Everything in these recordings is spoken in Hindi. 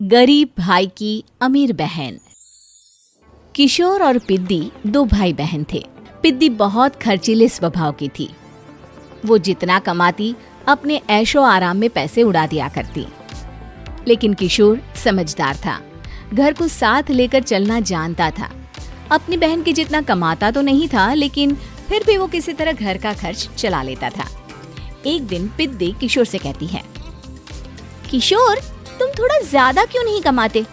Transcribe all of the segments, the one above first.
गरीब भाई की अमीर बहन। किशोर और पिद्दी दो भाई बहन थे। पिद्दी बहुत खर्चीले स्वभाव की थी। वो जितना कमाती अपने ऐशो आराम में पैसे उड़ा दिया करती। लेकिन किशोर समझदार था, घर को साथ लेकर चलना जानता था। अपनी बहन के जितना कमाता तो नहीं था, लेकिन फिर भी वो किसी तरह घर का खर्च चला लेता था। एक दिन पिद्दी किशोर से कहती है, किशोर, तुम थोड़ा ज्यादा क्यों नहीं कमाते?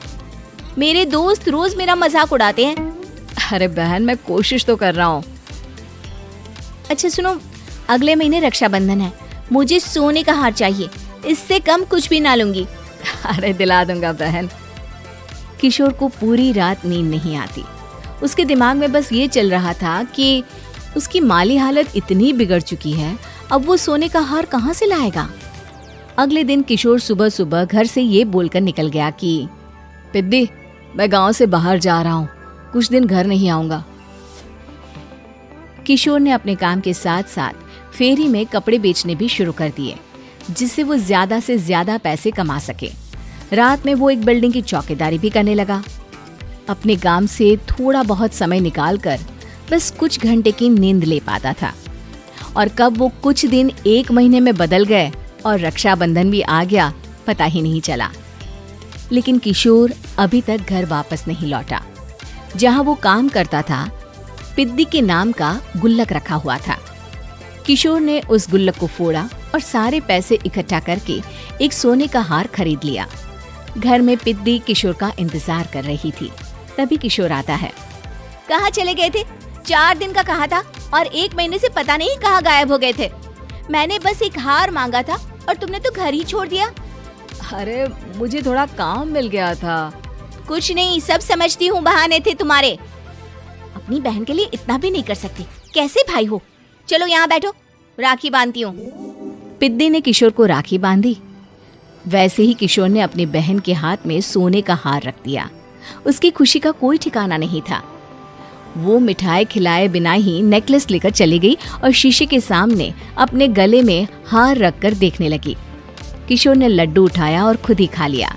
मेरे दोस्त रोज मेरा मजाक उड़ाते हैं। अरे बहन, मैं कोशिश तो कर रहा हूँ। अच्छा सुनो, अगले महीने रक्षाबंधन है, मुझे सोने का हार चाहिए, इससे कम कुछ भी ना लूंगी। अरे दिला दूंगा बहन। किशोर को पूरी रात नींद नहीं आती। उसके दिमाग में बस ये चल रहा था कि उसकी माली हालत इतनी बिगड़ चुकी है, अब वो सोने का हार कहाँ से लाएगा। अगले दिन किशोर सुबह सुबह घर से ये बोलकर निकल गया कि पिद्दी, मैं गांव से बाहर जा रहा हूँ, कुछ दिन घर नहीं आऊंगा। किशोर ने अपने काम के साथ साथ फेरी में कपड़े बेचने भी शुरू कर दिए, जिससे वो ज्यादा से ज्यादा पैसे कमा सके। रात में वो एक बिल्डिंग की चौकीदारी भी करने लगा। अपने काम से थोड़ा बहुत समय निकालकर बस कुछ घंटे की नींद ले पाता था। और कब वो कुछ दिन एक महीने में बदल गए और रक्षाबंधन भी आ गया, पता ही नहीं चला। लेकिन किशोर अभी तक घर वापस नहीं लौटा। जहां वो काम करता था, पिद्दी के नाम का गुल्लक रखा हुआ था। किशोर ने उस गुल्लक को फोड़ा और सारे पैसे इकट्ठा करके एक सोने का हार खरीद लिया। घर में पिद्दी किशोर का इंतजार कर रही थी। तभी किशोर आता है। कहाँ चले गए थे? 4 दिन का कहा था और 1 महीने से पता नहीं कहाँ गायब हो गए थे। मैंने बस एक हार मांगा था और तुमने तो घर ही छोड़ दिया। अरे मुझे थोड़ा काम मिल गया था। कुछ नहीं, सब समझती हूँ, बहाने थे तुम्हारे। अपनी बहन के लिए इतना भी नहीं कर सकती, कैसे भाई हो? चलो यहाँ बैठो, राखी बांधती हूँ। पिद्दी ने किशोर को राखी बांधी। वैसे ही किशोर ने अपनी बहन के हाथ में सोने का हार रख दिया। उसकी खुशी का कोई ठिकाना नहीं था। वो मिठाई खिलाए बिना ही नेकलेस लेकर चली गई और शीशे के सामने अपने गले में हार रखकर देखने लगी। किशोर ने लड्डू उठाया और खुद ही खा लिया।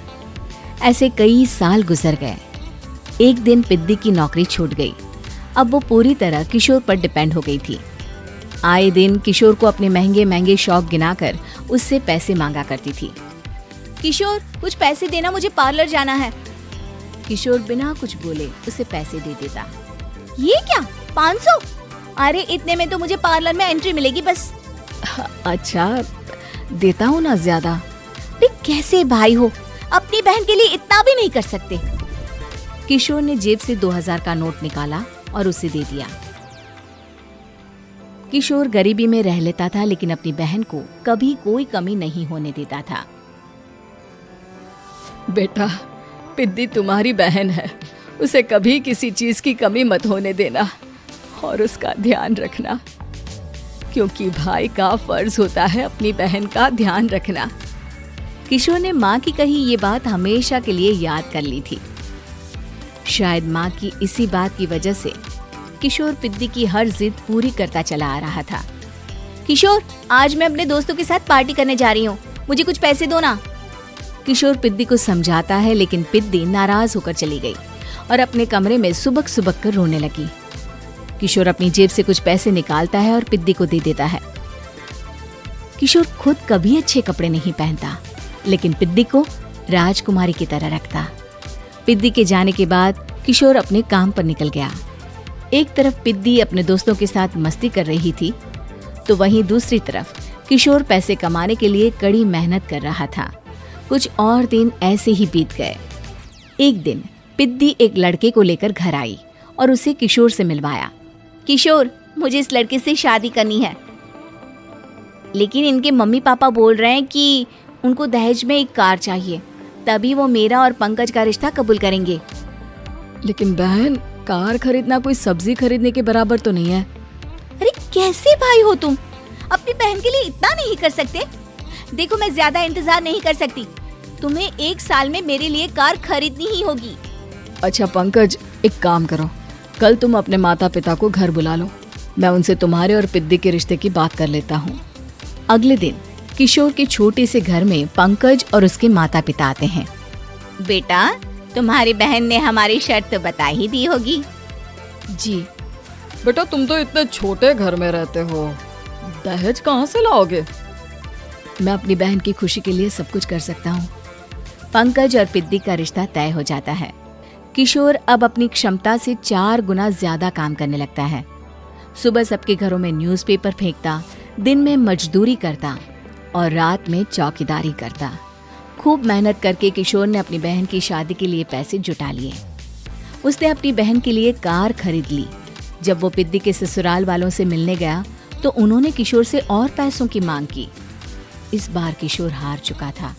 ऐसे कई साल गुजर गए। एक दिन पिद्दी की नौकरी छूट गई। अब वो पूरी तरह किशोर पर डिपेंड हो गई थी। आए दिन किशोर को अपने महंगे महंगे शौक गिनाकर उससे पैसे मांगा करती थी। किशोर, कुछ पैसे देना, मुझे पार्लर जाना है। किशोर बिना कुछ बोले उसे पैसे दे देता। ये क्या, 500? अरे इतने में तो मुझे पार्लर में एंट्री मिलेगी बस। अच्छा, देता हूँ ना ज्यादा। कैसे भाई हो, अपनी बहन के लिए इतना भी नहीं कर सकते। किशोर ने जेब से 2000 का नोट निकाला और उसे दे दिया। किशोर गरीबी में रह लेता था, लेकिन अपनी बहन को कभी कोई कमी नहीं होने देता था। बेटा, पिद्दी तुम्हारी बहन है, उसे कभी किसी चीज की कमी मत होने देना और उसका ध्यान रखना, क्योंकि भाई का फर्ज होता है अपनी बहन का ध्यान रखना। किशोर ने माँ की कही ये बात हमेशा के लिए याद कर ली थी। शायद माँ की इसी बात की वजह से किशोर पिद्दी की हर जिद पूरी करता चला आ रहा था। किशोर, आज मैं अपने दोस्तों के साथ पार्टी करने जा रही हूँ, मुझे कुछ पैसे दो ना। किशोर पिद्दी को समझाता है, लेकिन पिद्दी नाराज होकर चली गई और अपने कमरे में सुबक सुबक कर रोने लगी। किशोर अपनी जेब से कुछ पैसे निकालता है और पिद्दी को दे देता है। किशोर खुद कभी अच्छे कपड़े नहीं पहनता, लेकिन पिद्दी को राजकुमारी की तरह रखता। पिद्दी के जाने के बाद किशोर अपने काम पर निकल गया। एक तरफ पिद्दी अपने दोस्तों के साथ मस्ती कर रही थी, तो वहीं दूसरी तरफ किशोर पैसे कमाने के लिए कड़ी मेहनत कर रहा था। कुछ और दिन ऐसे ही बीत गए। एक दिन पिद्दी एक लड़के को लेकर घर आई और उसे किशोर से मिलवाया। किशोर, मुझे इस लड़के से शादी करनी है, लेकिन इनके मम्मी पापा बोल रहे हैं कि उनको दहेज में एक कार चाहिए, तभी वो मेरा और पंकज का रिश्ता कबूल करेंगे। लेकिन बहन, कार खरीदना कोई सब्जी खरीदने के बराबर तो नहीं है। अरे कैसे भाई हो तुम, अपनी बहन के लिए इतना नहीं कर सकते? देखो, मैं ज्यादा इंतजार नहीं कर सकती, तुम्हें 1 साल में मेरे लिए कार खरीदनी ही होगी। अच्छा पंकज, एक काम करो, कल तुम अपने माता पिता को घर बुला लो, मैं उनसे तुम्हारे और पिद्दी के रिश्ते की बात कर लेता हूँ। अगले दिन किशोर के छोटे से घर में पंकज और उसके माता पिता आते हैं। बेटा, तुम्हारी बहन ने हमारी शर्त तो बता ही दी होगी। जी। बेटा तुम तो इतने छोटे घर में रहते हो, दहेज कहाँ से लाओगे? मैं अपनी बहन की खुशी के लिए सब कुछ कर सकता हूँ। पंकज और पिद्दी का रिश्ता तय हो जाता है। किशोर अब अपनी क्षमता से 4 गुना ज्यादा काम करने लगता है। सुबह सबके घरों में न्यूज़पेपर फेंकता, दिन में मजदूरी करता और रात में चौकीदारी करता। खूब मेहनत करके किशोर ने अपनी बहन की शादी के लिए पैसे जुटा लिए। उसने अपनी बहन के लिए कार खरीद ली। जब वो पिद्दी के ससुराल वालों से मिलने गया तो उन्होंने किशोर से और पैसों की मांग की। इस बार किशोर हार चुका था।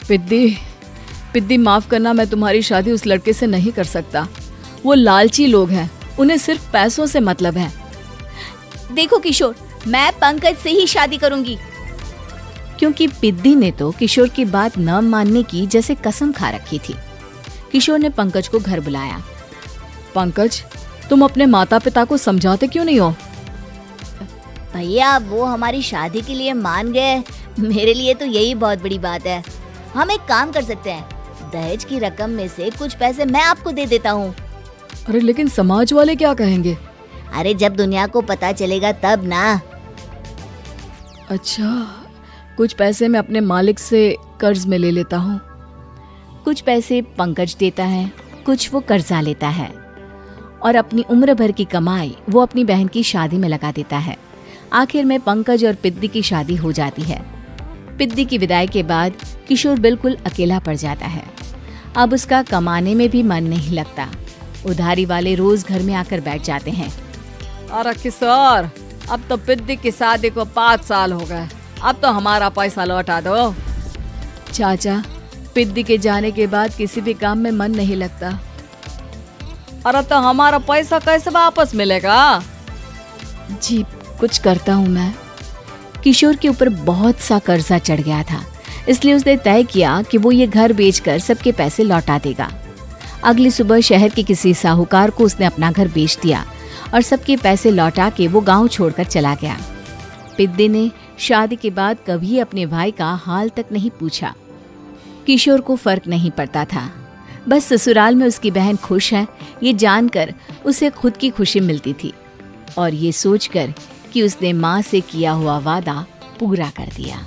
पिद्दी माफ करना, मैं तुम्हारी शादी उस लड़के से नहीं कर सकता। वो लालची लोग हैं, उन्हें सिर्फ पैसों से मतलब है। देखो किशोर, मैं पंकज से ही शादी करूंगी। क्योंकि पिद्दी ने तो किशोर की बात न मानने की जैसे कसम खा रखी थी। किशोर ने पंकज को घर बुलाया। पंकज, तुम अपने माता पिता को समझाते क्यों नहीं हो? भैया, वो हमारी शादी के लिए मान गए, मेरे लिए तो यही बहुत बड़ी बात है। हम एक काम कर सकते हैं, दहेज की रकम में से कुछ पैसे मैं आपको दे देता हूँ। अरे लेकिन समाज वाले क्या कहेंगे? अरे जब दुनिया को पता चलेगा तब ना। अच्छा, कुछ पैसे मैं अपने मालिक से कर्ज में ले लेता हूँ। कुछ पैसे पंकज देता है, कुछ वो कर्जा लेता है और अपनी उम्र भर की कमाई वो अपनी बहन की शादी में लगा देता है। आखिर में पंकज और पिद्दी की शादी हो जाती है। पिद्दी की विदाई के बाद किशोर बिल्कुल अकेला पड़ जाता है। अब उसका कमाने में भी मन नहीं लगता। उधारी वाले रोज घर में आकर बैठ जाते हैं। अरे किशोर, अब तो पिद्दी की शादी को 5 साल हो गए, अब तो हमारा पैसा लौटा दो। चाचा, पिद्दी के जाने के बाद किसी भी काम में मन नहीं लगता। अरे तो हमारा पैसा कैसे वापस मिलेगा? जी, कुछ करता हूँ मैं। किशोर के ऊपर बहुत सा कर्जा चढ़ गया था, इसलिए उसने तय किया कि वो ये घर बेचकर सबके पैसे लौटा देगा। अगली सुबह शहर के किसी साहूकार को उसने अपना घर बेच दिया और सबके पैसे लौटा के वो गांव छोड़कर चला गया। पिद्दी ने शादी के बाद कभी अपने भाई का हाल तक नहीं पूछा। किशोर को फर्क नहीं पड़ता था, बस ससुराल में उसकी बहन खुश है ये जानकर उसे खुद की खुशी मिलती थी और ये सोचकर कि उसने माँ से किया हुआ वादा पूरा कर दिया।